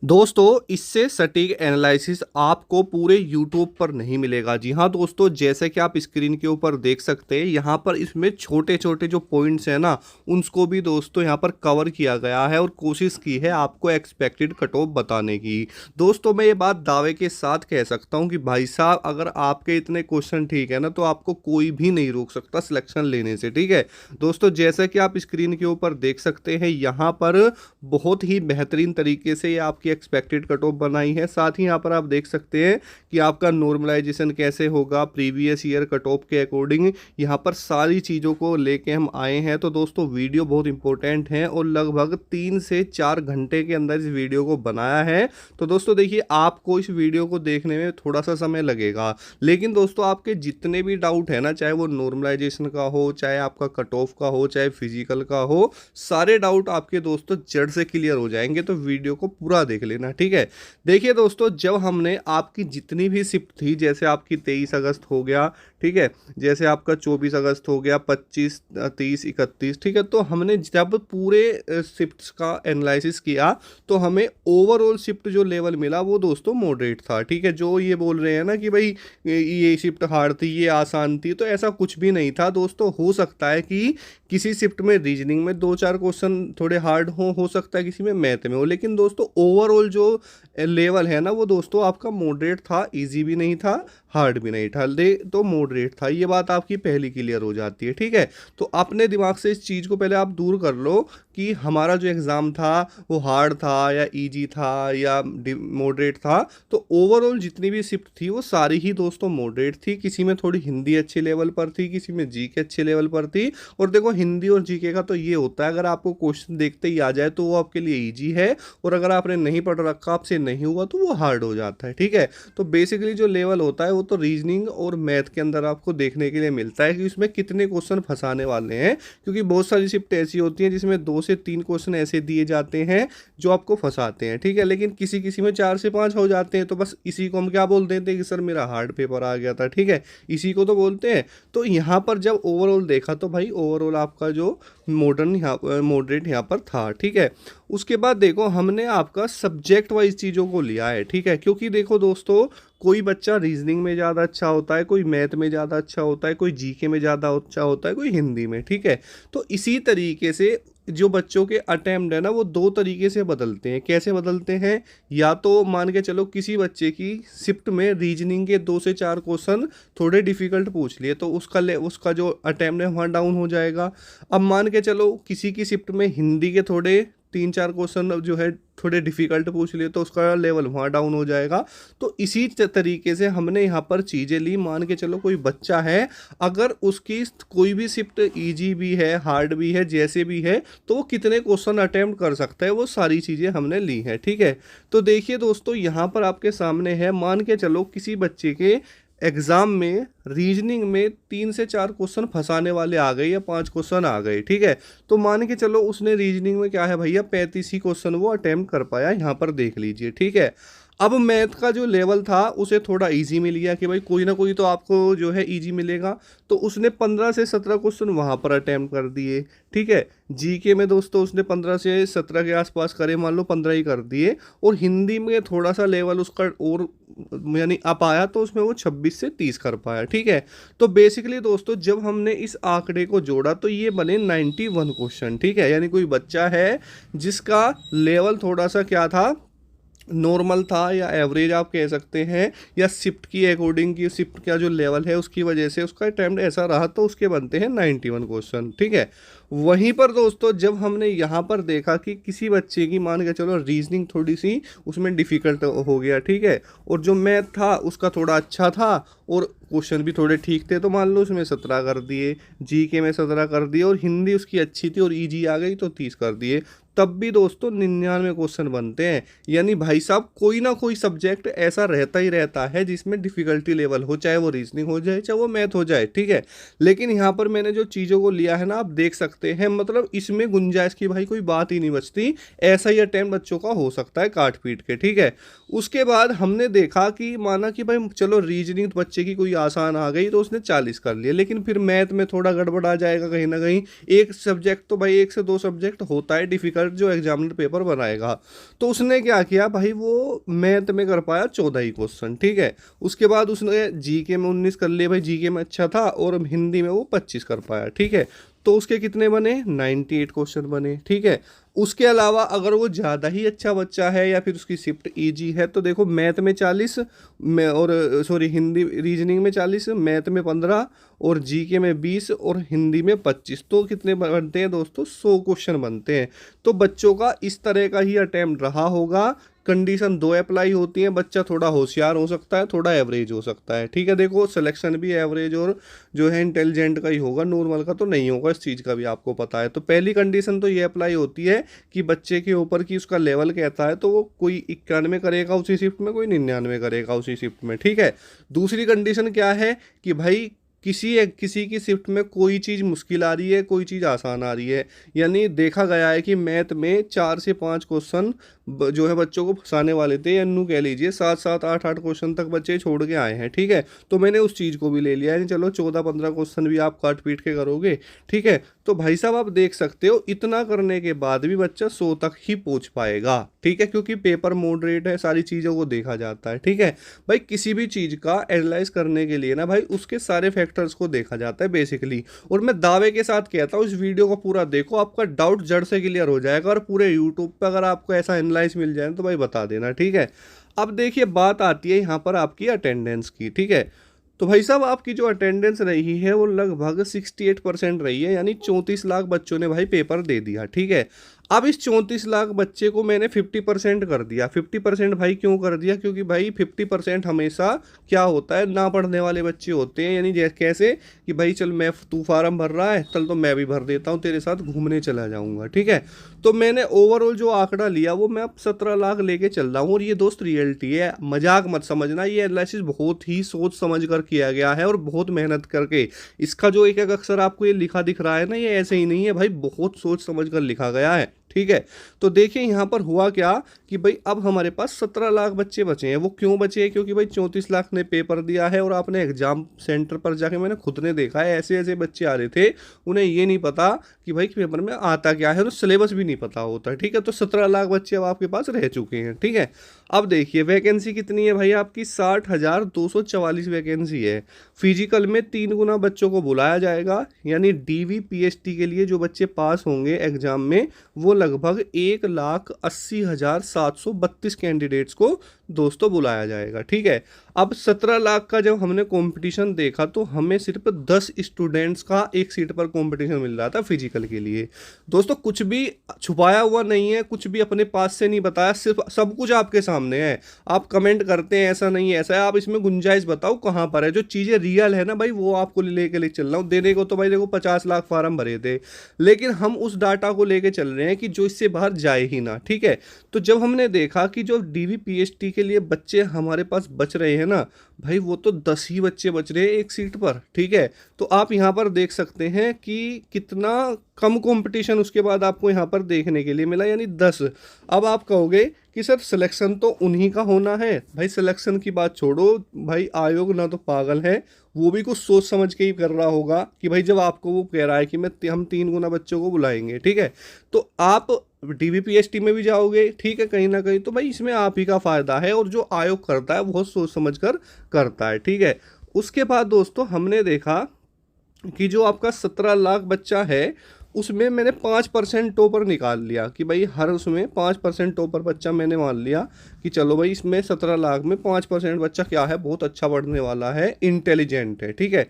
दोस्तों इससे सटीक एनालिसिस आपको पूरे यूट्यूब पर नहीं मिलेगा। जी हाँ दोस्तों, जैसे कि आप स्क्रीन के ऊपर देख सकते हैं, यहाँ पर इसमें छोटे छोटे जो पॉइंट्स हैं ना, उनको भी दोस्तों यहाँ पर कवर किया गया है और कोशिश की है आपको एक्सपेक्टेड कट ऑफ बताने की। दोस्तों मैं ये बात दावे के साथ कह सकता हूँ कि भाई साहब, अगर आपके इतने क्वेश्चन ठीक है ना, तो आपको कोई भी नहीं रोक सकता सिलेक्शन लेने से। ठीक है दोस्तों, जैसा कि आप स्क्रीन के ऊपर देख सकते हैं, यहाँ पर बहुत ही बेहतरीन तरीके से ये आपकी एक्सपेक्टेड कट ऑफ बनाई है। साथ ही यहाँ पर आप देख सकते हैं कि आपका नॉर्मलाइजेशन कैसे होगा प्रीवियस ईयर कट ऑफ के अकॉर्डिंग। यहाँ पर सारी चीज़ों को लेके हम आए हैं। तो दोस्तों वीडियो बहुत इंपॉर्टेंट है और लगभग 3 से 4 घंटे के अंदर इस वीडियो को बनाया है। तो दोस्तों देखिए, आपको इस वीडियो को देखने में थोड़ा सा समय लगेगा, लेकिन दोस्तों आपके जितने भी डाउट है ना, चाहे वो नॉर्मलाइजेशन का हो, चाहे आपका कट ऑफ का हो, चाहे फिजिकल का हो, सारे डाउट आपके दोस्तों जड़ से क्लियर हो जाएंगे। तो वीडियो को पूरा देख लेना। ठीक है, देखिए दोस्तों, जब हमने आपकी जितनी भी शिफ्ट थी, जैसे आपकी 23 अगस्त हो गया, ठीक है, जैसे आपका 24 अगस्त हो गया, 25, 30, 31, ठीक है, तो हमने जब पूरे शिफ्ट्स का एनालिसिस किया तो हमें ओवरऑल शिफ्ट जो लेवल मिला वो दोस्तों मॉडरेट था। ठीक है, जो ये बोल रहे हैं ना कि भाई ये शिफ्ट हार्ड थी, ये आसान थी, तो ऐसा कुछ भी नहीं था दोस्तों। हो सकता है कि किसी शिफ्ट में रीजनिंग में 2-4 क्वेश्चन थोड़े हार्ड हो सकता है किसी में मैथ में हो, लेकिन दोस्तों ओवरऑल जो लेवल है ना, वो दोस्तों आपका मॉडरेट था, इजी भी नहीं था, हार्ड भी नहीं था, ले तो मॉडरेट था। ये बात आपकी पहली क्लियर हो जाती है। ठीक है, तो अपने दिमाग से इस चीज़ को पहले आप दूर कर लो कि हमारा जो एग्ज़ाम था वो हार्ड था या इजी था या मॉडरेट था। तो ओवरऑल जितनी भी शिफ्ट थी वो सारी ही दोस्तों मॉडरेट थी। किसी में थोड़ी हिंदी अच्छे लेवल पर थी, किसी में जी के अच्छे लेवल पर थी। और देखो, हिंदी और जीके का तो ये होता है, अगर आपको क्वेश्चन देखते ही आ जाए तो वो आपके लिए इजी है, और अगर आपने नहीं पढ़ रखा, आपसे नहीं हुआ, तो वो हार्ड हो जाता है। ठीक है, तो बेसिकली जो लेवल होता है वो तो रीजनिंग और मैथ के अंदर आपको देखने के लिए मिलता है कि उसमें कितने क्वेश्चन फंसाने वाले हैं, क्योंकि बहुत सारी शिफ्ट ऐसी होती हैं जिसमें 2 से 3 क्वेश्चन ऐसे दिए जाते हैं जो आपको फंसाते हैं। ठीक है, लेकिन किसी किसी में 4 से 5 हो जाते हैं, तो बस इसी को हम क्या बोल देते हैं कि सर मेरा हार्ड पेपर आ गया था। ठीक है, इसी को तो बोलते हैं। तो यहाँ पर जब ओवरऑल देखा तो भाई ओवरऑल आपका जो मॉडरेट यहाँ पर था। ठीक है, उसके बाद देखो, हमने आपका सब्जेक्ट वाइज चीज़ों को लिया है। ठीक है, क्योंकि देखो दोस्तों, कोई बच्चा रीजनिंग में ज़्यादा अच्छा होता है, कोई मैथ में ज़्यादा अच्छा होता है, कोई जीके में ज़्यादा अच्छा होता है, कोई हिंदी में। ठीक है, तो इसी तरीके से जो बच्चों के अटेम्प्ट है ना, वो 2 तरीके से बदलते हैं। कैसे बदलते हैं? या तो मान के चलो किसी बच्चे की शिफ्ट में रीजनिंग के 2 से 4 क्वेश्चन थोड़े डिफिकल्ट पूछ लिए, तो उसका जो अटेम्प्ट है वहाँ डाउन हो जाएगा। अब मान के चलो किसी की शिफ्ट में हिंदी के थोड़े 3-4 क्वेश्चन जो है थोड़े डिफिकल्ट पूछ लिए, तो उसका लेवल वहाँ डाउन हो जाएगा। तो इसी तरीके से हमने यहाँ पर चीज़ें ली। मान के चलो कोई बच्चा है, अगर उसकी कोई भी शिफ्ट इजी भी है, हार्ड भी है, जैसे भी है, तो वो कितने क्वेश्चन अटेम्प्ट कर सकता है, वो सारी चीज़ें हमने ली हैं। ठीक है, तो देखिए दोस्तों, यहाँ पर आपके सामने है, मान के चलो किसी बच्चे के एग्जाम में रीजनिंग में 3 से 4 क्वेश्चन फंसाने वाले आ गए या 5 क्वेश्चन आ गए। ठीक है, तो मान के चलो उसने रीजनिंग में क्या है भैया, 35 ही क्वेश्चन वो अटेम्प्ट कर पाया। यहाँ पर देख लीजिए। ठीक है, अब मैथ का जो लेवल था उसे थोड़ा इजी मिल गया कि भाई कोई ना कोई तो आपको जो है इजी मिलेगा, तो उसने 15 से 17 क्वेश्चन वहाँ पर अटेम्प्ट कर दिए। ठीक है, जीके में दोस्तों उसने 15 से 17 के आसपास करे, मान लो 15 ही कर दिए। और हिंदी में थोड़ा सा लेवल उसका और यानी अप आया, तो उसमें वो 26 से 30 कर पाया। ठीक है, तो बेसिकली दोस्तों जब हमने इस आंकड़े को जोड़ा तो ये बने 91 क्वेश्चन। ठीक है, यानी कोई बच्चा है जिसका लेवल थोड़ा सा क्या था, नॉर्मल था या एवरेज आप कह सकते हैं, या शिफ्ट की अकॉर्डिंग की शिफ्ट का जो लेवल है उसकी वजह से उसका अटेम्प्ट ऐसा रहा, तो उसके बनते हैं 91 क्वेश्चन। ठीक है, वहीं पर दोस्तों जब हमने यहाँ पर देखा कि किसी बच्चे की मान के चलो रीजनिंग थोड़ी सी उसमें डिफ़िकल्ट हो गया, ठीक है, और जो मैथ था उसका थोड़ा अच्छा था और क्वेश्चन भी थोड़े ठीक थे, तो मान लो उसमें 17 कर दिए, जीके में 17 कर दिए, और हिंदी उसकी अच्छी थी और ईजी आ गई तो 30 कर दिए, तब भी दोस्तों 99 क्वेश्चन बनते हैं। यानी भाई साहब कोई ना कोई सब्जेक्ट ऐसा रहता ही रहता है जिसमें डिफ़िकल्टी लेवल हो, चाहे वो रीजनिंग हो जाए, चाहे वो मैथ हो जाए। ठीक है, लेकिन यहाँ पर मैंने जो चीज़ों को लिया है ना, आप देख सकते सकते हैं, मतलब इसमें गुंजाइश की भाई कोई बात ही नहीं बचती। ऐसा ही अटेम्प्ट बच्चों का हो सकता है काट पीट के, ठीक है। उसके बाद हमने देखा कि माना कि भाई चलो रीजनिंग तो बच्चे की कोई आसान आ गई तो उसने 40 कर लिया, लेकिन फिर मैथ में थोड़ा गड़बड़ आ जाएगा कहीं ना कहीं। एक सब्जेक्ट तो भाई 1 से 2 सब्जेक्ट होता है डिफिकल्ट जो एग्जामिनर पेपर बनाएगा। तो उसने क्या किया भाई, वो मैथ में कर पाया 14 ही क्वेश्चन, ठीक है। उसके बाद उसने जीके में 19 कर लिए, भाई जीके में अच्छा था, और हिंदी में वो 25 कर पाया, ठीक है। तो उसके कितने बने, 98 क्वेश्चन बने, ठीक है। उसके अलावा अगर वो ज़्यादा ही अच्छा बच्चा है या फिर उसकी शिफ्ट इजी है तो देखो मैथ में 40 में, और सॉरी हिंदी रीजनिंग में 40, मैथ में 15, और जीके में 20, और हिंदी में 25, तो कितने बनते हैं दोस्तों, 100 क्वेश्चन बनते हैं। तो बच्चों का इस तरह का ही अटेम्प्ट रहा होगा। कंडीशन 2 अप्लाई होती हैं, बच्चा थोड़ा होशियार हो सकता है, थोड़ा एवरेज हो सकता है, ठीक है। देखो सिलेक्शन भी एवरेज और जो है इंटेलिजेंट का ही होगा, नॉर्मल का तो नहीं होगा, इस चीज़ का भी आपको पता है। तो पहली कंडीशन तो ये अप्लाई होती है कि बच्चे के ऊपर की उसका लेवल कहता है, तो वो कोई 91 करेगा उसी शिफ्ट में, कोई 99 करेगा उसी शिफ्ट में, ठीक है। दूसरी कंडीशन क्या है कि भाई किसी की शिफ्ट में कोई चीज़ मुश्किल आ रही है, कोई चीज़ आसान आ रही है। यानी देखा गया है कि मैथ में 4 से 5 क्वेश्चन जो है बच्चों को फंसाने वाले थे, या न्यू कह लीजिए 7-7 8-8 क्वेश्चन तक बच्चे छोड़ के आए हैं, ठीक है। तो मैंने उस चीज़ को भी ले लिया है, चलो 14-15 क्वेश्चन भी आप काट पीट के करोगे, ठीक है। तो भाई साहब आप देख सकते हो इतना करने के बाद भी बच्चा 100 तक ही पहुंच पाएगा, ठीक है, क्योंकि पेपर मॉडरेट है, सारी चीज़ों को देखा जाता है, ठीक है। भाई किसी भी चीज़ का एनालाइज करने के लिए ना भाई उसके सारे फैक्टर्स को देखा जाता है बेसिकली। और मैं दावे के साथ कहता हूँ इस वीडियो को पूरा देखो, आपका डाउट जड़ से क्लियर हो जाएगा। और पूरे यूट्यूब पर अगर आपको ऐसा एनालाइज मिल जाए तो भाई बता देना, ठीक है। अब देखिए बात आती है यहाँ पर आपकी अटेंडेंस की, ठीक है। तो भाई साहब आपकी जो अटेंडेंस रही है वो लगभग 68% रही है, यानी 34 लाख बच्चों ने भाई पेपर दे दिया, ठीक है। अब इस 34 लाख बच्चे को मैंने 50% कर दिया। 50% भाई क्यों कर दिया, क्योंकि भाई 50% हमेशा क्या होता है, ना पढ़ने वाले बच्चे होते हैं। यानी जैसे कैसे कि भाई चल मैं, तू फार्म भर रहा है, चल तो मैं भी भर देता हूँ, तेरे साथ घूमने चला जाऊँगा, ठीक है। तो मैंने ओवरऑल जो आंकड़ा लिया वो मैं अब 17 लाख लेके चल रहा हूँ। और ये दोस्त रियलिटी है, मजाक मत समझना, ये एनालिसिस बहुत ही सोच समझ कर किया गया है और बहुत मेहनत करके। इसका जो एक एक अक्षर आपको ये लिखा दिख रहा है ना, ये ऐसे ही नहीं है भाई, बहुत सोच समझ कर लिखा गया है, ठीक है। तो देखिए यहाँ पर हुआ क्या कि भाई अब हमारे पास 17 लाख बच्चे बचे हैं। वो क्यों बचे हैं, क्योंकि भाई 34 लाख ने पेपर दिया है, और आपने एग्जाम सेंटर पर जाके मैंने खुद ने देखा है ऐसे ऐसे बच्चे आ रहे थे, उन्हें ये नहीं पता कि भाई पेपर में आता क्या है, और सिलेबस भी नहीं पता होता, ठीक है। तो 17 लाख बच्चे अब आपके पास रह चुके हैं, ठीक है। अब देखिए वैकेंसी कितनी है भाई, आपकी 60,244 वैकेंसी है। फिजिकल में 3 गुना बच्चों को बुलाया जाएगा, यानी डीवी पीएचडी के लिए जो बच्चे पास होंगे एग्जाम में वो लगभग 1,80,732 कैंडिडेट्स को दोस्तों बुलाया जाएगा, ठीक है। अब 17 लाख का जब हमने कंपटीशन देखा तो हमें सिर्फ 10 स्टूडेंट्स का एक सीट पर कंपटीशन मिल रहा था फिजिकल के लिए। दोस्तों कुछ भी छुपाया हुआ नहीं है, कुछ भी अपने पास से नहीं बताया, सिर्फ सब कुछ आपके सामने है। आप कमेंट करते हैं ऐसा नहीं है ऐसा है, आप इसमें गुंजाइश बताओ कहाँ पर है। जो चीज़ें रियल है ना भाई वो आपको लेके ले चल रहा हूँ। देने को तो भाई देखो 50 लाख फार्म भरे थे, लेकिन हम उस डाटा को लेके चल रहे हैं कि जो इससे बाहर जाए ही ना, ठीक है। तो जब हमने देखा कि जो डीवी पीएचडी के लिए बच्चे हमारे पास बच रहे हैं ना भाई, वो तो 10 ही बच्चे बच रहे हैं एक सीट पर, ठीक है। तो आप यहाँ पर देख सकते हैं कि कितना कम कंपटीशन उसके बाद आपको यहाँ पर देखने के लिए मिला, यानी 10। अब आप कहोगे कि सर सिलेक्शन तो उन्हीं का होना है। भाई सिलेक्शन की बात छोड़ो, भाई आयोग ना तो पागल है, वो भी कुछ सोच समझ के ही कर रहा होगा कि भाई जब आपको वो कह रहा है कि हम 3 गुना बच्चों को बुलाएंगे, ठीक है, तो आप डीवीपीएसटी में भी जाओगे, ठीक है, कहीं ना कहीं तो भाई इसमें आप ही का फायदा है। और जो आयोग करता है बहुत सोच समझ कर करता है, ठीक है। उसके बाद दोस्तों हमने देखा कि जो आपका 17 लाख बच्चा है उसमें मैंने 5% टॉपर निकाल लिया कि भाई हर उसमें 5% टॉपर बच्चा मैंने मान लिया कि चलो भाई इसमें 17 लाख में 5% बच्चा क्या है, बहुत अच्छा पढ़ने वाला है, इंटेलिजेंट है, ठीक है।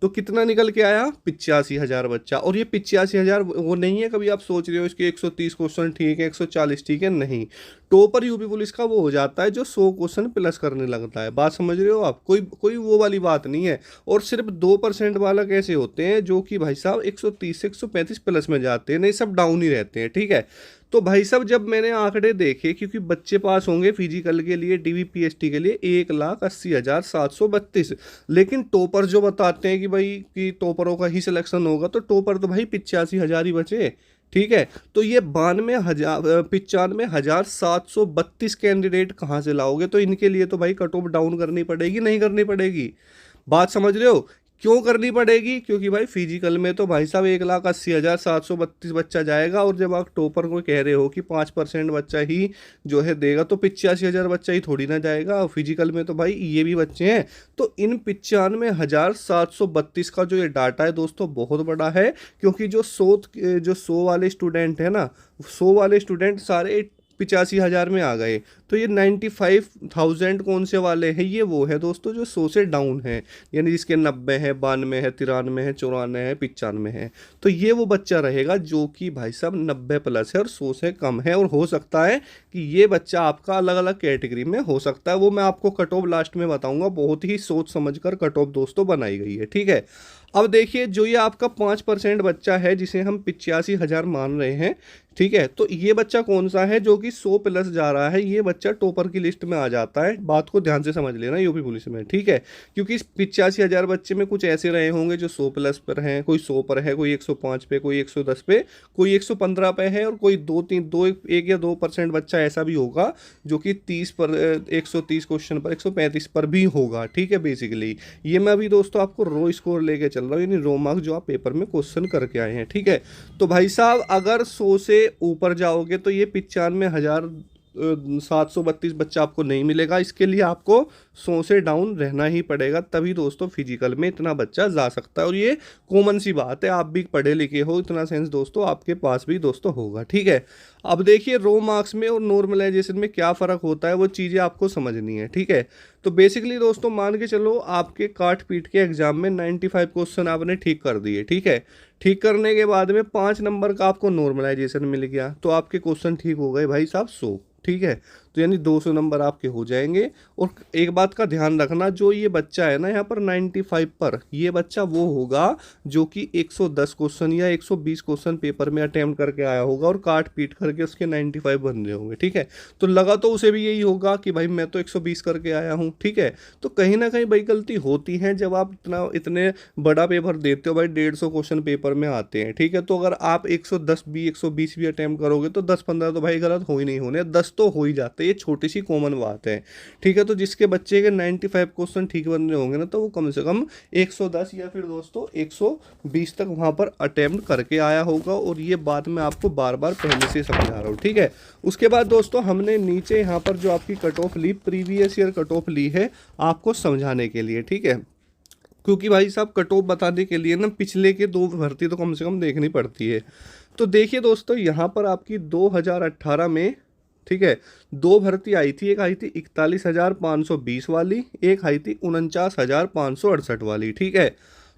तो कितना निकल के आया, 85,000 बच्चा। और ये 85,000 वो नहीं है कभी आप सोच रहे हो इसके 130 क्वेश्चन ठीक है, 140 ठीक है, नहीं। टॉपर यूपी पुलिस का वो हो जाता है जो 100 क्वेश्चन प्लस करने लगता है। बात समझ रहे हो आप, कोई कोई वो वाली बात नहीं है। और सिर्फ 2% वाला कैसे होते हैं जो कि भाई साहब 130 से 135 प्लस में जाते हैं, नहीं सब डाउन ही रहते हैं, ठीक है। तो भाई साहब जब मैंने आंकड़े देखे, क्योंकि बच्चे पास होंगे फिजिकल के लिए DVPST के लिए 1,80,732, लेकिन टॉपर जो बताते हैं कि भाई कि टॉपरों का ही सिलेक्शन होगा, तो टॉपर तो भाई 85,000 ही बचे। ठीक है, तो ये 95,732 कैंडिडेट कहाँ से लाओगे? तो इनके लिए तो भाई कट ऑफ डाउन करनी पड़ेगी, नहीं करनी पड़ेगी? बात समझ रहे हो? क्यों करनी पड़ेगी? क्योंकि भाई फिजिकल में तो भाई साहब 1,80,732 बच्चा जाएगा, और जब आप टॉपर को कह रहे हो कि 5% बच्चा ही जो है देगा, तो 85,000 बच्चा ही थोड़ी ना जाएगा। और फिजिकल में तो भाई ये भी बच्चे हैं। तो इन 95,732 का जो ये डाटा है दोस्तों बहुत बड़ा है, क्योंकि जो 100 वाले स्टूडेंट है ना, 100 वाले स्टूडेंट सारे 85,000 में आ गए। तो ये 95,000 कौन से वाले हैं? ये वो है दोस्तों जो 100 से डाउन है, यानी जिसके 90 है, 92 है, 93 है, 94 है, 95 है। तो ये वो बच्चा रहेगा जो कि भाई साहब 90 प्लस है और 100 से कम है। और हो सकता है कि ये बच्चा आपका अलग अलग कैटेगरी में हो सकता है, वो मैं आपको कट ऑफ लास्ट में बताऊंगा। बहुत ही सोच समझ कर कट ऑफ दोस्तों बनाई गई है। ठीक है, अब देखिए जो ये आपका 5% बच्चा है जिसे हम 85,000 मान रहे हैं, ठीक है, तो ये बच्चा कौन सा है जो कि 100 प्लस जा रहा है? ये बच्चा टॉपर की लिस्ट में आ जाता है। बात को ध्यान से समझ लेना यूपी पुलिस में, ठीक है, क्योंकि इस 85,000 बच्चे में कुछ ऐसे रहे होंगे जो 100 प्लस पर हैं, कोई 100 पर है, कोई 105 पे, कोई 110 पे, कोई 115 पे है, और कोई 1 या 2% बच्चा ऐसा भी होगा जो कि 30 पर 130 क्वेश्चन पर 135 पर भी होगा। ठीक है, बेसिकली ये मैं अभी दोस्तों आपको रो स्कोर लेके चल रहा हूँ, यानी रो मार्क्स जो आप पेपर में क्वेश्चन करके आए हैं। ठीक है, तो भाई साहब अगर 100 से ऊपर जाओगे तो ये 95,732 बच्चा आपको नहीं मिलेगा। इसके लिए आपको 100 से डाउन रहना ही पड़ेगा, तभी दोस्तों फिजिकल में इतना बच्चा जा सकता है। और ये कॉमन सी बात है, आप भी पढ़े लिखे हो, इतना सेंस दोस्तों आपके पास भी दोस्तों होगा। ठीक है, अब देखिए रो मार्क्स में और नॉर्मलाइजेशन में क्या फ़र्क होता है, वो चीज़ें आपको समझनी है। ठीक है, तो बेसिकली दोस्तों मान के चलो आपके काट पीट के एग्जाम में 95 क्वेश्चन आपने ठीक कर दिए। ठीक है, ठीक करने के बाद में 5 नंबर का आपको नॉर्मलाइजेशन मिल गया, तो आपके क्वेश्चन ठीक हो गए भाई साहब 100। ठीक है, तो यानी 200 नंबर आपके हो जाएंगे। और एक बात का ध्यान रखना, जो ये बच्चा है ना यहाँ पर 95 पर, ये बच्चा वो होगा जो कि 110 क्वेश्चन या 120 क्वेश्चन पेपर में अटेम्प्ट करके आया होगा और काट पीट करके उसके 95 बन रहे होंगे। ठीक है, तो लगा तो उसे भी यही होगा कि भाई मैं तो 120 करके आया हूँ। ठीक है, तो कहीं ना कहीं भाई गलती होती है जब आप इतने बड़ा पेपर देते हो। भाई 150 क्वेश्चन पेपर में आते हैं। ठीक है, तो अगर आप 110 भी 120 भी अटेम्प्ट करोगे तो 10-15 तो भाई गलत हो ही नहीं होने, 10 तो हो ही जाते। ये छोटी सी कॉमन बात है। ठीक है, तो जिसके बच्चे के 95 क्वेश्चन ठीक बन रहे होंगे ना, तो वो कम से कम 110 या फिर दोस्तों 120 तक वहां पर अटेम्प्ट करके आया होगा। और ये बात मैं आपको बार बार पहले से समझा रहा हूँ। ठीक है, उसके बाद दोस्तों हमने नीचे यहाँ पर जो आपकी कट ऑफ ली, प्रीवियस ईयर कट ऑफ ली है आपको समझाने के लिए। ठीक है, क्योंकि भाई साहब कट ऑफ बताने के लिए ना पिछले के 2 भर्ती तो कम से कम देखनी पड़ती है। तो देखिए दोस्तों यहाँ पर आपकी 2018 में, ठीक है, 2 भर्ती आई थी। एक आई थी 41,520 वाली, एक आई थी 49,568 वाली। ठीक है,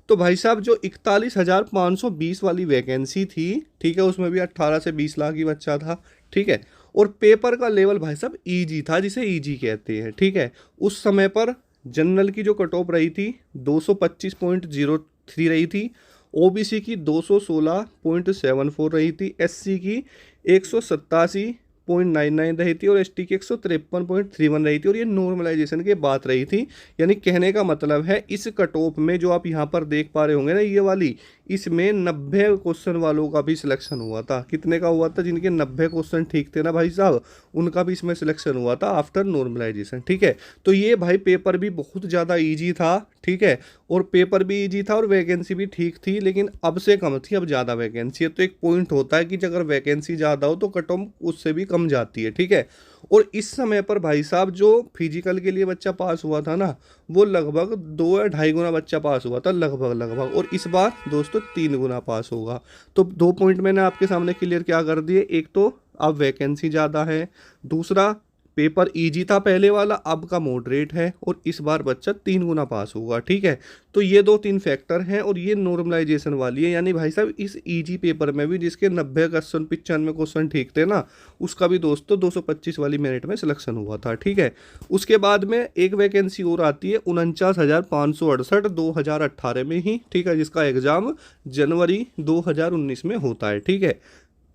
तो भाई साहब जो 41,520 वाली वैकेंसी थी, ठीक है, उसमें भी 18 से 20 लाख ही बच्चा था। ठीक है, और पेपर का लेवल भाई साहब ईजी था, जिसे ईजी कहते हैं। ठीक है, उस समय पर जनरल की जो कट ऑफ रही थी 225.03 रही थी, ओबीसी की 216.74 रही थी, एससी की 187.99 रही थी और एसटी की 153.31 रही थी। और ये नॉर्मलाइजेशन की बात रही थी। यानी कहने का मतलब है इस कट ऑफ में जो आप यहाँ पर देख पा रहे होंगे ना, ये वाली, इसमें 90 क्वेश्चन वालों का भी सिलेक्शन हुआ था। कितने का हुआ था? जिनके 90 क्वेश्चन ठीक थे ना भाई साहब, उनका भी इसमें सिलेक्शन हुआ था आफ्टर नॉर्मलाइजेशन। ठीक है, तो ये भाई पेपर भी बहुत ज़्यादा ईजी था। ठीक है, और पेपर भी ईजी था और वैकेंसी भी ठीक थी, लेकिन अब से कम थी, अब ज़्यादा वैकेंसी है। तो एक पॉइंट होता है कि अगर वैकेंसी ज़्यादा हो तो कट ऑफ उससे भी कम जाती है। ठीक है, और इस समय पर भाई साहब जो फिजिकल के लिए बच्चा पास हुआ था ना, वो लगभग 2 या 2.5 गुना बच्चा पास हुआ था, लगभग। और इस बार दोस्तों 3 गुना पास होगा। तो 2 पॉइंट मैंने आपके सामने क्लियर क्या कर दिए। एक तो अब वैकेंसी ज़्यादा है, दूसरा पेपर इजी था पहले वाला, अब का मॉडरेट है, और इस बार बच्चा 3 गुना पास होगा। ठीक है, तो ये 2-3 फैक्टर हैं। और ये नॉर्मलाइजेशन वाली है, यानी भाई साहब इस इजी पेपर में भी जिसके 90 क्वेश्चन 95 क्वेश्चन ठीक थे ना, उसका भी दोस्तों 225 वाली मेरिट में सिलेक्शन हुआ था। ठीक है, उसके बाद में एक वैकेंसी और आती है 49,568 2018 में ही। ठीक है, जिसका एग्ज़ाम जनवरी 2019 में होता है। ठीक है,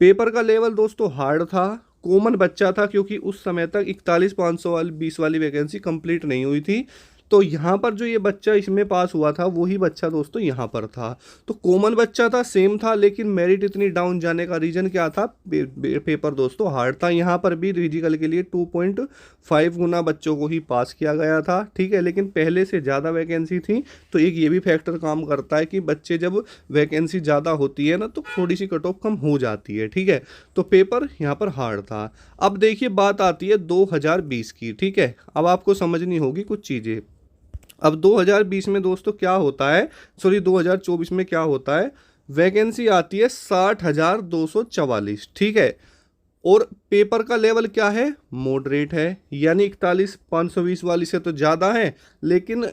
पेपर का लेवल दोस्तों हार्ड था, कॉमन बच्चा था, क्योंकि उस समय तक 41,500 वाली 20 वाली वैकेंसी कंप्लीट नहीं हुई थी। तो यहाँ पर जो ये बच्चा इसमें पास हुआ था वही बच्चा दोस्तों यहाँ पर था। तो कॉमन बच्चा था, सेम था, लेकिन मेरिट इतनी डाउन जाने का रीज़न क्या था? पेपर दोस्तों हार्ड था। यहाँ पर भी फिजिकल के लिए 2.5 गुना बच्चों को ही पास किया गया था, ठीक है, लेकिन पहले से ज़्यादा वैकेंसी थी। तो एक ये भी फैक्टर काम करता है कि बच्चे जब वैकेंसी ज़्यादा होती है ना तो थोड़ी सी कट ऑफ कम हो जाती है, ठीक है। तो पेपर यहाँ पर हार्ड था। अब देखिए बात आती है 2020 की, ठीक है। अब आपको समझनी होगी कुछ चीज़ें। अब 2020 में दोस्तों क्या होता है, सॉरी 2024 में क्या होता है, वैकेंसी आती है 60,244, ठीक है। और पेपर का लेवल क्या है? मॉडरेट है, यानी 41,520 वाली से तो ज़्यादा है, लेकिन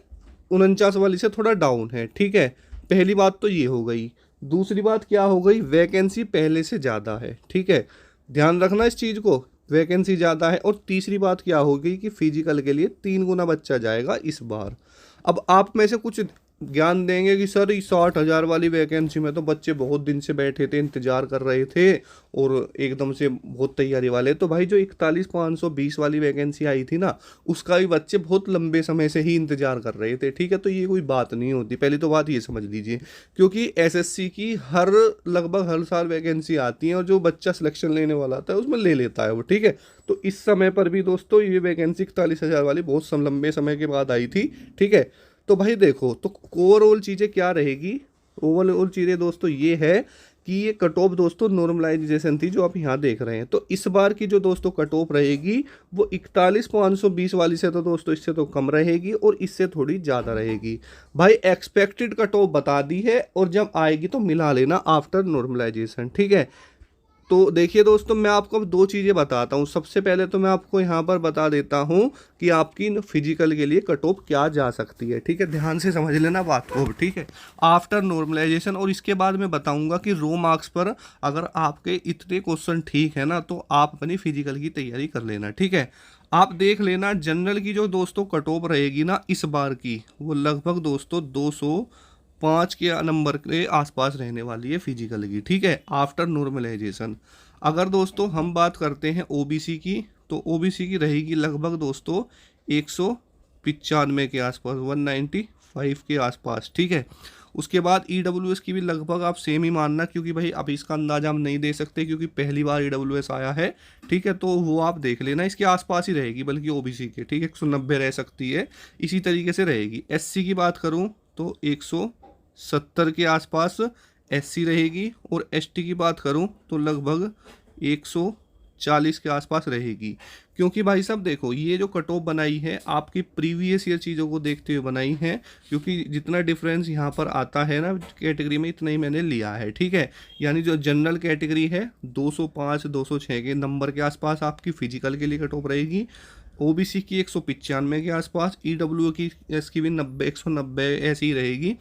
49 वाली से थोड़ा डाउन है, ठीक है। पहली बात तो ये हो गई। दूसरी बात क्या हो गई? वैकेंसी पहले से ज़्यादा है, ठीक है, ध्यान रखना इस चीज़ को, वैकेंसी ज़्यादा है। और तीसरी बात क्या होगी कि फिजिकल के लिए 3 गुना बच्चा जाएगा इस बार। अब आप में से कुछ ज्ञान देंगे कि सर इस 60,000 वाली वैकेंसी में तो बच्चे बहुत दिन से बैठे थे, इंतजार कर रहे थे और एकदम से बहुत तैयारी वाले। तो भाई जो 41,520 वाली वैकेंसी आई थी ना, उसका भी बच्चे बहुत लंबे समय से ही इंतजार कर रहे थे, ठीक है। तो ये कोई बात नहीं होती, पहली तो बात ये समझ लीजिए। क्योंकि एसएससी की लगभग हर साल वैकेंसी आती है और जो बच्चा सिलेक्शन लेने वाला आता है उसमें ले लेता है वो, ठीक है। तो इस समय पर भी दोस्तों ये वैकेंसी 41,000 वाली बहुत लंबे समय के बाद आई थी, ठीक है। तो भाई देखो, तो ओवरऑल चीज़ें क्या रहेगी? ओवरऑल चीज़ें दोस्तों ये है कि ये कट ऑफ दोस्तों नॉर्मलाइजेशन थी जो आप यहाँ देख रहे हैं। तो इस बार की जो दोस्तों कट ऑफ रहेगी वो 41,520 वाली से तो दोस्तों इससे तो कम रहेगी और इससे थोड़ी ज़्यादा रहेगी। भाई एक्सपेक्टेड कट ऑफ बता दी है और जब आएगी तो मिला लेना आफ्टर नॉर्मलाइजेशन, ठीक है। तो देखिए दोस्तों, मैं आपको अब दो चीज़ें बताता हूँ। सबसे पहले तो मैं आपको यहाँ पर बता देता हूँ कि आपकी फिजिकल के लिए कट ऑफ क्या जा सकती है, ठीक है। ध्यान से समझ लेना बात को, ठीक है, आफ्टर नॉर्मलाइजेशन। और इसके बाद मैं बताऊँगा कि रो मार्क्स पर अगर आपके इतने क्वेश्चन ठीक है ना तो आप अपनी फिजिकल की तैयारी कर लेना, ठीक है। आप देख लेना जनरल की जो दोस्तों कट ऑफ रहेगी ना इस बार की, वो लगभग दोस्तों 205 के नंबर के आसपास रहने वाली है फिजिकल की, ठीक है, आफ्टर नॉर्मलाइजेशन। अगर दोस्तों हम बात करते हैं ओबीसी की, तो ओबीसी की रहेगी लगभग दोस्तों 195 के आसपास, 195 के आसपास, ठीक है। उसके बाद ईडब्ल्यूएस की भी लगभग आप सेम ही मानना, क्योंकि भाई अभी इसका अंदाजा हम नहीं दे सकते क्योंकि पहली बार ईडब्ल्यूएस आया है, ठीक है। तो वो आप देख लेना, इसके आसपास ही रहेगी बल्कि ओबीसी के, ठीक है, 190 रह सकती है, इसी तरीके से रहेगी। एससी की बात करूँ तो 170 के आसपास एससी रहेगी और एसटी की बात करूं तो लगभग 140 के आसपास रहेगी। क्योंकि भाई साहब देखो, ये जो कट ऑफ बनाई है आपकी प्रीवियस ईयर चीज़ों को देखते हुए बनाई है, क्योंकि जितना डिफरेंस यहाँ पर आता है ना कैटेगरी में इतना ही मैंने लिया है, ठीक है। यानी जो जनरल कैटेगरी है 205 206 के नंबर के आसपास आपकी फिजिकल के लिए कट ऑफ रहेगी। ओबीसी की 195 के आसपास, ईडब्ल्यू की एस की भी 90 190 ऐसी ही रहेगी,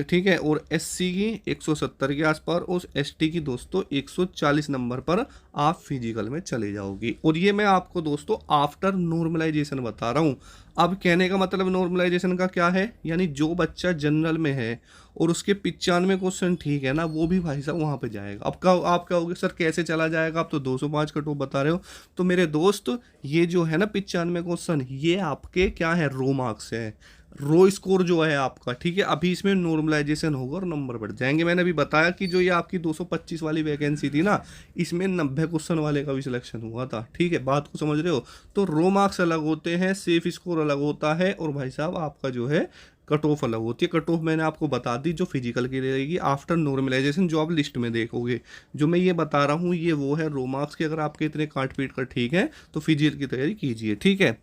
ठीक है। और एससी की 170 के आसपास और एसटी की दोस्तों 140 नंबर पर आप फिजिकल में चले जाओगी। और ये मैं आपको दोस्तों आफ्टर नॉर्मलाइजेशन बता रहा हूँ। अब कहने का मतलब नॉर्मलाइजेशन का क्या है, यानी जो बच्चा जनरल में है और उसके 95 क्वेश्चन ठीक है ना, वो भी भाई साहब वहाँ पे जाएगा। अब का आप कहोगे सर कैसे चला जाएगा, आप तो 205 कट ऑफ बता रहे हो। तो मेरे दोस्त ये जो है ना 95 क्वेश्चन, ये आपके क्या है, रो मार्क्स है, रो स्कोर जो है आपका, ठीक है। अभी इसमें नॉर्मलाइजेशन होगा और नंबर बढ़ जाएंगे। मैंने अभी बताया कि जो ये आपकी 225 वाली वैकेंसी थी ना, इसमें 90 क्वेश्चन वाले का भी सिलेक्शन हुआ था, ठीक है, बात को समझ रहे हो। तो रो मार्क्स अलग होते हैं, सेफ स्कोर अलग होता है और भाई साहब आपका जो है कट ऑफ अलग होती है। कट ऑफ मैंने आपको बता दी जो फिजिकल की रहेगी आफ्टर नॉर्मलाइजेशन, जो आप लिस्ट में देखोगे। जो मैं ये बता रहा हूँ ये वो है रो मार्क्स के, अगर आपके इतने काट पीट कर ठीक है तो फिजिकल की तैयारी कीजिए, ठीक है।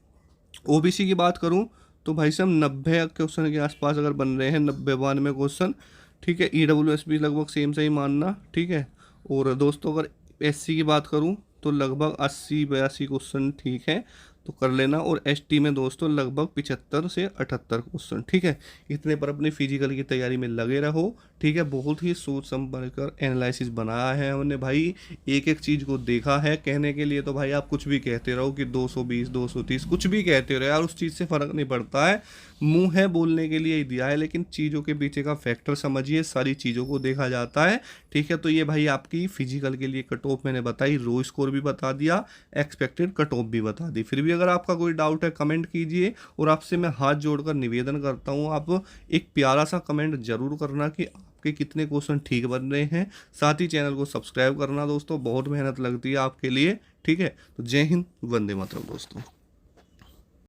ओबीसी की बात करूँ तो भाई साहब 90 क्वेश्चन के आसपास अगर बन रहे हैं, 90-92 क्वेश्चन, ठीक है। ईडब्ल्यूएस भी लगभग सेम से ही मानना, ठीक है। और दोस्तों अगर एससी की बात करूं तो लगभग 80-82 क्वेश्चन ठीक है। तो कर लेना। और एसटी में दोस्तों लगभग 75 से 78 क्वेश्चन, ठीक है। इतने पर अपने फिजिकल की तैयारी में लगे रहो, ठीक है। बहुत ही सोच समझ कर एनालिसिस बनाया है हमने भाई, एक एक चीज़ को देखा है। कहने के लिए तो भाई आप कुछ भी कहते रहो कि 220 230 कुछ भी कहते रहो यार, उस चीज़ से फ़र्क नहीं पड़ता है। मुंह है बोलने के लिए ही दिया है, लेकिन चीज़ों के पीछे का फैक्टर समझिए, सारी चीज़ों को देखा जाता है, ठीक है। तो ये भाई आपकी फिजिकल के लिए कट ऑफ मैंने बताई, रो स्कोर भी बता दिया, एक्सपेक्टेड कट ऑफ भी बता दी। फिर भी अगर आपका कोई डाउट है कमेंट कीजिए, और आपसे मैं हाथ जोड़कर निवेदन करता हूँ, आप एक प्यारा सा कमेंट जरूर करना कि आपके कितने क्वेश्चन ठीक बन रहे हैं। साथ ही चैनल को सब्सक्राइब करना दोस्तों, बहुत मेहनत लगती है आपके लिए, ठीक है। तो जय हिंद, वंदे मातरम दोस्तों।